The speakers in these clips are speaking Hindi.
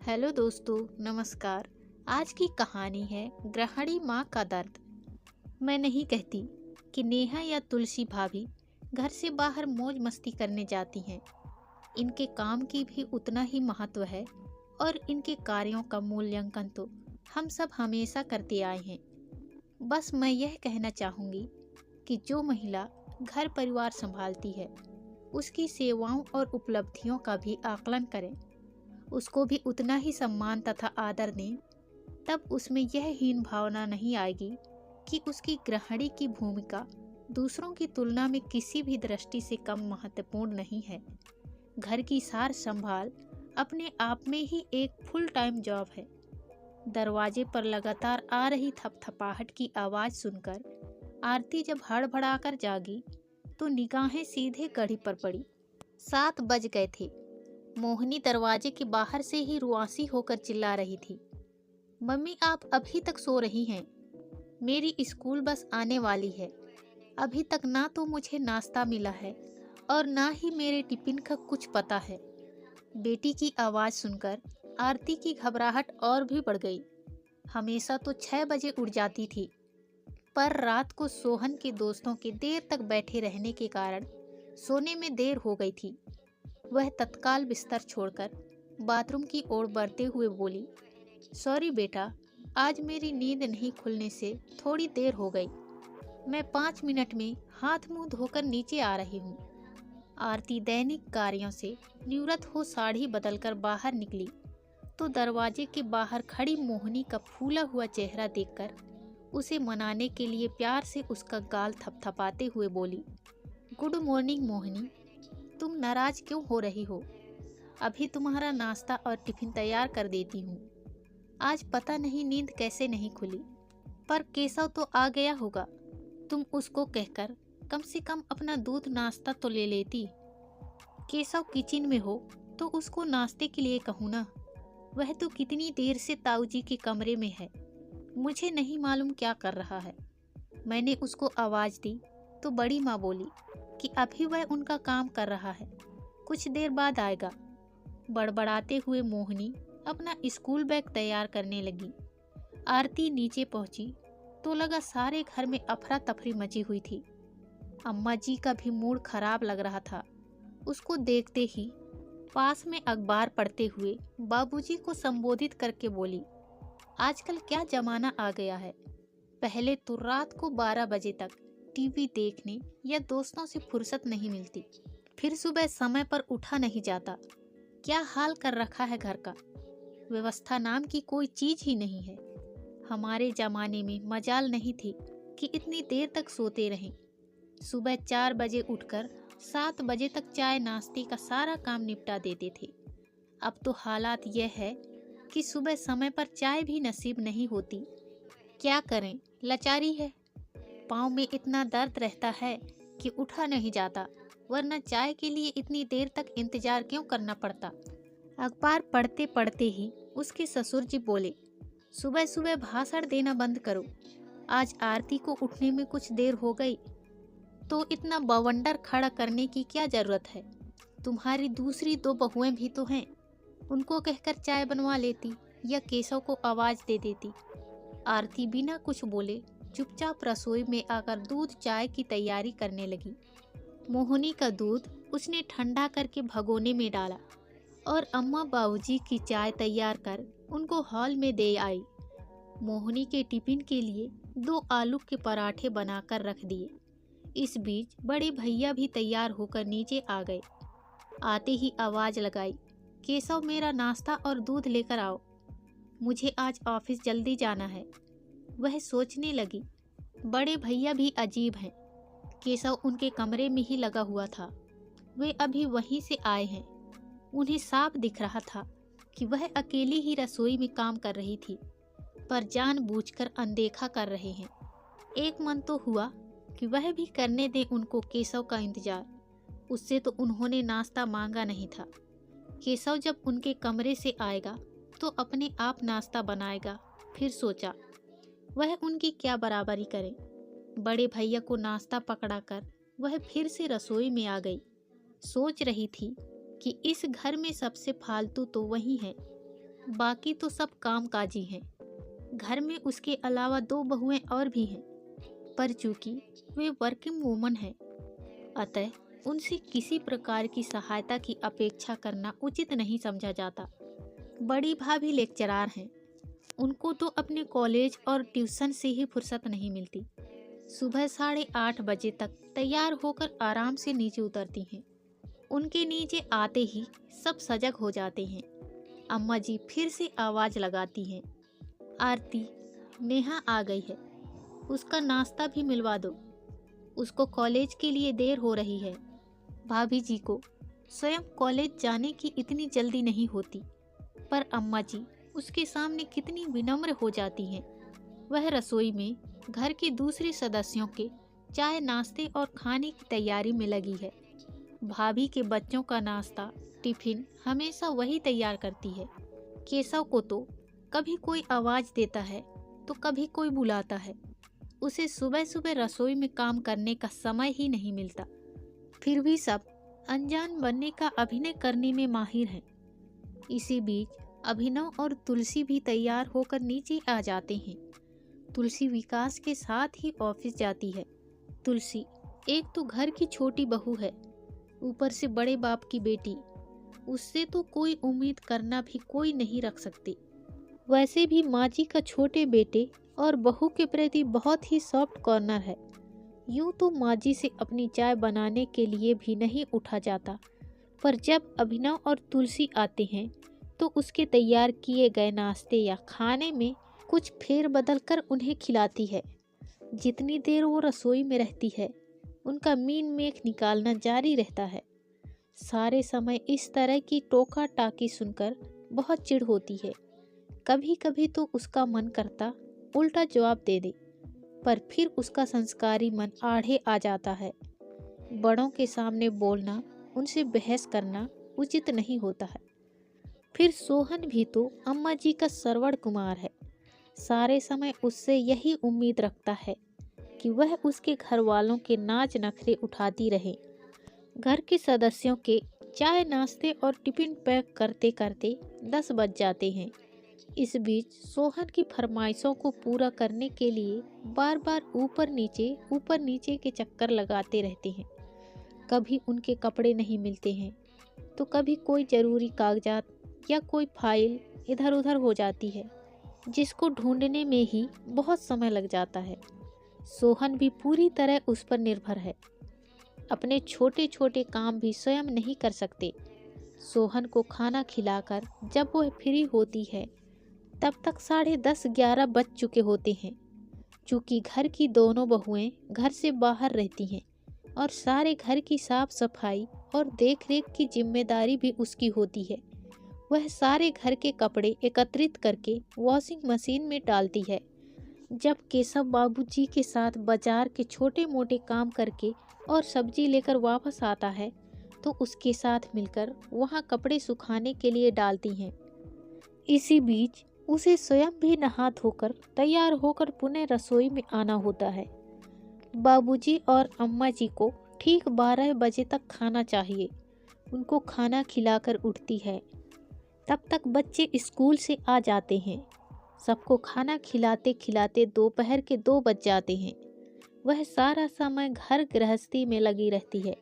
हेलो दोस्तों, नमस्कार। आज की कहानी है गृहिणी माँ का दर्द। मैं नहीं कहती कि नेहा या तुलसी भाभी घर से बाहर मौज मस्ती करने जाती हैं। इनके काम की भी उतना ही महत्व है और इनके कार्यों का मूल्यांकन तो हम सब हमेशा करते आए हैं। बस मैं यह कहना चाहूँगी कि जो महिला घर परिवार संभालती है उसकी सेवाओं और उपलब्धियों का भी आकलन करें, उसको भी उतना ही सम्मान तथा आदर दें। तब उसमें यह हीन भावना नहीं आएगी कि उसकी गृहिणी की भूमिका दूसरों की तुलना में किसी भी दृष्टि से कम महत्वपूर्ण नहीं है। घर की सार संभाल अपने आप में ही एक फुल टाइम जॉब है। दरवाजे पर लगातार आ रही थपथपाहट की आवाज़ सुनकर आरती जब हड़बड़ाकर जागी तो निगाहें सीधे घड़ी पर पड़ी। 7 बज गए थे। मोहिनी दरवाजे के बाहर से ही रुआंसी होकर चिल्ला रही थी, मम्मी आप अभी तक सो रही हैं? मेरी स्कूल बस आने वाली है। अभी तक ना तो मुझे नाश्ता मिला है और ना ही मेरे टिफिन का कुछ पता है। बेटी की आवाज़ सुनकर आरती की घबराहट और भी बढ़ गई। हमेशा तो 6 बजे उठ जाती थी, पर रात को सोहन के दोस्तों के देर तक बैठे रहने के कारण सोने में देर हो गई थी। वह तत्काल बिस्तर छोड़कर बाथरूम की ओर बढ़ते हुए बोली, सॉरी बेटा, आज मेरी नींद नहीं खुलने से थोड़ी देर हो गई। मैं 5 मिनट में हाथ मुंह धोकर नीचे आ रही हूँ। आरती दैनिक कार्यों से निवृत्त हो साड़ी बदलकर बाहर निकली तो दरवाजे के बाहर खड़ी मोहिनी का फूला हुआ चेहरा देखकर उसे मनाने के लिए प्यार से उसका गाल थपथपाते हुए बोली, गुड मॉर्निंग मोहिनी, तुम नाराज क्यों हो रही हो? अभी तुम्हारा नाश्ता और टिफिन तैयार कर देती हूँ। आज पता नहीं नींद कैसे नहीं खुली, पर केशव तो आ गया होगा। तुम उसको कहकर कम से कम अपना दूध नाश्ता तो ले लेती। केशव किचन में हो तो उसको नाश्ते के लिए कहूँ ना। वह तो कितनी देर से ताऊजी के कमरे में है, मुझे नहीं मालूम क्या कर रहा है। मैंने उसको आवाज़ दी तो बड़ी माँ बोली कि अभी वह उनका काम कर रहा है, कुछ देर बाद आएगा। बड़बड़ाते हुए मोहिनी अपना स्कूल बैग तैयार करने लगी। आरती नीचे पहुंची तो लगा सारे घर में अफरा तफरी मची हुई थी। अम्मा जी का भी मूड खराब लग रहा था। उसको देखते ही पास में अखबार पढ़ते हुए बाबूजी को संबोधित करके बोली, आजकल क्या जमाना आ गया है। पहले तो रात को 12 बजे तक टीवी देखने या दोस्तों से फुर्सत नहीं मिलती, फिर सुबह समय पर उठा नहीं जाता। क्या हाल कर रखा है घर का। व्यवस्था नाम की कोई चीज ही नहीं है। हमारे जमाने में मजाल नहीं थी कि इतनी देर तक सोते रहें। सुबह 4 बजे उठकर 7 बजे तक चाय नाश्ते का सारा काम निपटा देते थे। अब तो हालात यह है कि सुबह समय पर चाय भी नसीब नहीं होती। क्या करें, लाचारी है। पाँव में इतना दर्द रहता है कि उठा नहीं जाता, वरना चाय के लिए इतनी देर तक इंतजार क्यों करना पड़ता। अखबार पढ़ते पढ़ते ही उसके ससुर जी बोले, सुबह सुबह भाषण देना बंद करो। आज आरती को उठने में कुछ देर हो गई तो इतना बवंडर खड़ा करने की क्या जरूरत है। तुम्हारी दूसरी 2 बहुएं भी तो हैं, उनको कहकर चाय बनवा लेती या केशव को आवाज दे देती। आरती बिना कुछ बोले चुपचाप रसोई में आकर दूध चाय की तैयारी करने लगी। मोहिनी का दूध उसने ठंडा करके भगोने में डाला और अम्मा बाबूजी की चाय तैयार कर उनको हॉल में दे आई। मोहिनी के टिफिन के लिए 2 आलू के पराठे बनाकर रख दिए। इस बीच बड़े भैया भी तैयार होकर नीचे आ गए। आते ही आवाज लगाई, केशव मेरा नाश्ता और दूध लेकर आओ, मुझे आज ऑफिस जल्दी जाना है। वह सोचने लगी, बड़े भैया भी अजीब हैं। केशव उनके कमरे में ही लगा हुआ था, वे अभी वहीं से आए हैं। उन्हें साफ दिख रहा था कि वह अकेली ही रसोई में काम कर रही थी, पर जानबूझकर अनदेखा कर रहे हैं। एक मन तो हुआ कि वह भी करने दें उनको केशव का इंतजार। उससे तो उन्होंने नाश्ता मांगा नहीं था। केशव जब उनके कमरे से आएगा तो अपने आप नाश्ता बनाएगा। फिर सोचा, वह उनकी क्या बराबरी करे। बड़े भैया को नाश्ता पकड़ाकर वह फिर से रसोई में आ गई। सोच रही थी कि इस घर में सबसे फालतू तो वही है। बाकी तो सब कामकाजी हैं। घर में उसके अलावा 2 बहुएं और भी हैं, पर चूंकि वे वर्किंग वूमन हैं, अतः उनसे किसी प्रकार की सहायता की अपेक्षा करना उचित नहीं समझा जाता। बड़ी भाभी लेक्चरार हैं। उनको तो अपने कॉलेज और ट्यूशन से ही फुर्सत नहीं मिलती। सुबह 8:30 बजे तक तैयार होकर आराम से नीचे उतरती हैं। उनके नीचे आते ही सब सजग हो जाते हैं। अम्मा जी फिर से आवाज लगाती हैं, आरती, नेहा आ गई है, उसका नाश्ता भी मिलवा दो, उसको कॉलेज के लिए देर हो रही है। भाभी जी को स्वयं कॉलेज जाने की इतनी जल्दी नहीं होती, पर अम्मा जी उसके सामने कितनी विनम्र हो जाती हैं। वह रसोई में घर के दूसरे सदस्यों के चाय नाश्ते और खाने की तैयारी में लगी है। भाभी के बच्चों का नाश्ता टिफिन हमेशा वही तैयार करती है। केशव को तो कभी कोई आवाज देता है तो कभी कोई बुलाता है। उसे सुबह सुबह रसोई में काम करने का समय ही नहीं मिलता। फिर भी सब अनजान बनने का अभिनय करने में माहिर हैं। इसी बीच अभिनव और तुलसी भी तैयार होकर नीचे आ जाते हैं। तुलसी विकास के साथ ही ऑफिस जाती है। तुलसी एक तो घर की छोटी बहू है, ऊपर से बड़े बाप की बेटी। उससे तो कोई उम्मीद करना भी कोई नहीं रख सकती। वैसे भी माँ जी का छोटे बेटे और बहू के प्रति बहुत ही सॉफ्ट कॉर्नर है। यूं तो माँ जी से अपनी चाय बनाने के लिए भी नहीं उठा जाता, पर जब अभिनव और तुलसी आते हैं तो उसके तैयार किए गए नाश्ते या खाने में कुछ फेर बदल कर उन्हें खिलाती है। जितनी देर वो रसोई में रहती है, उनका मीन मेख निकालना जारी रहता है। सारे समय इस तरह की टोका टाकी सुनकर बहुत चिढ़ होती है। कभी कभी तो उसका मन करता उल्टा जवाब दे दे, पर फिर उसका संस्कारी मन आड़े आ जाता है। बड़ों के सामने बोलना, उनसे बहस करना उचित नहीं होता है। फिर सोहन भी तो अम्मा जी का सरवण कुमार है। सारे समय उससे यही उम्मीद रखता है कि वह उसके घर वालों के नाच नखरे उठाती रहे। घर के सदस्यों के चाय नाश्ते और टिफिन पैक करते करते 10 बज जाते हैं। इस बीच सोहन की फरमाइशों को पूरा करने के लिए बार बार ऊपर नीचे के चक्कर लगाते रहते हैं। कभी उनके कपड़े नहीं मिलते हैं तो कभी कोई ज़रूरी कागजात या कोई फाइल इधर उधर हो जाती है, जिसको ढूंढने में ही बहुत समय लग जाता है। सोहन भी पूरी तरह उस पर निर्भर है। अपने छोटे छोटे काम भी स्वयं नहीं कर सकते। सोहन को खाना खिलाकर जब वह फ्री होती है तब तक 10:30-11 बज चुके होते हैं। चूँकि घर की दोनों बहुएं घर से बाहर रहती हैं और सारे घर की साफ सफाई और देखरेख की जिम्मेदारी भी उसकी होती है, वह सारे घर के कपड़े एकत्रित करके वॉशिंग मशीन में डालती है। जब केशव बाबूजी के साथ बाजार के छोटे मोटे काम करके और सब्जी लेकर वापस आता है तो उसके साथ मिलकर वहाँ कपड़े सुखाने के लिए डालती हैं। इसी बीच उसे स्वयं भी नहा धोकर तैयार होकर पुनः रसोई में आना होता है। बाबूजी और अम्मा जी को ठीक 12 बजे तक खाना चाहिए। उनको खाना खिलाकर उठती है। तब तक बच्चे स्कूल से आ जाते हैं। सबको खाना खिलाते खिलाते दोपहर के 2 बज जाते हैं। वह सारा समय घर गृहस्थी में लगी रहती है,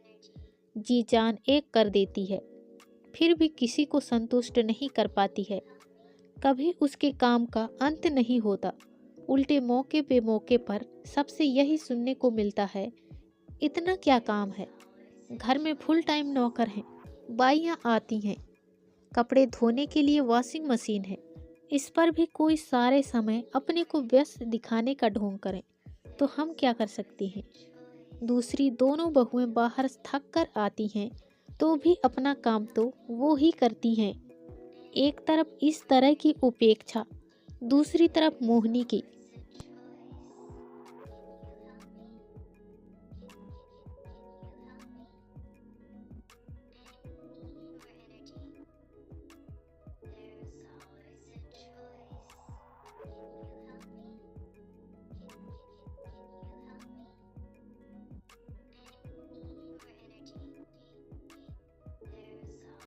जी जान एक कर देती है, फिर भी किसी को संतुष्ट नहीं कर पाती है। कभी उसके काम का अंत नहीं होता। उल्टे मौके पे मौके पर सबसे यही सुनने को मिलता है, इतना क्या काम है, घर में फुल टाइम नौकर हैं, बाइयाँ आती हैं, कपड़े धोने के लिए वॉशिंग मशीन है। इस पर भी कोई सारे समय अपने को व्यस्त दिखाने का ढोंग करे तो हम क्या कर सकते हैं। दूसरी दोनों बहुएं बाहर थक कर आती हैं तो भी अपना काम तो वो ही करती हैं। एक तरफ इस तरह की उपेक्षा, दूसरी तरफ मोहिनी की